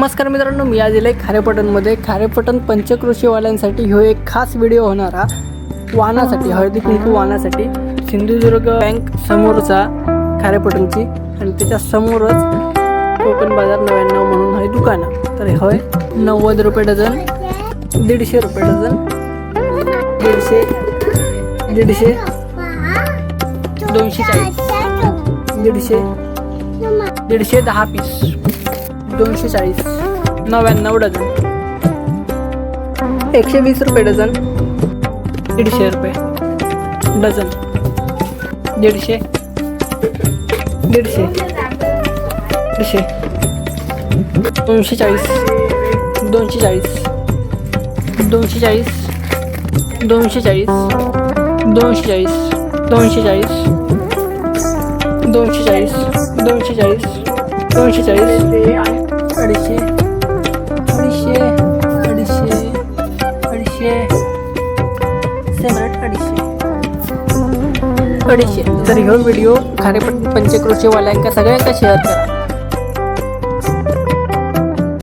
नमस्कार मित्रांनो, मी आज इले खारेपटणमध्ये खारेपटण पंचक्रोशीवाल्यांसाठी ह्यो एक खास व्हिडिओ होणार हा. वाहनासाठी हळदी कुंकू वाहनासाठी सिंधुदुर्ग बँक समोरचा खारेपटणची आणि त्याच्या समोरच कोकण बाजार 99 म्हणून आहे दुकान. तर होय 90 रुपये डझन, 150 रुपये डझन, 150 240, 150 10 पीस, 240, 99 डझन, 120 रुपये डझन, 150 रुपये डझन, 150 240, 240, 240, 240, 240, 240, 240, 240, 240, 240, 240, 250. तर ह्यो व्हिडिओ खारेपटण पंचक्रोशीवाल्यांका सगळ्यांका शेअर करा.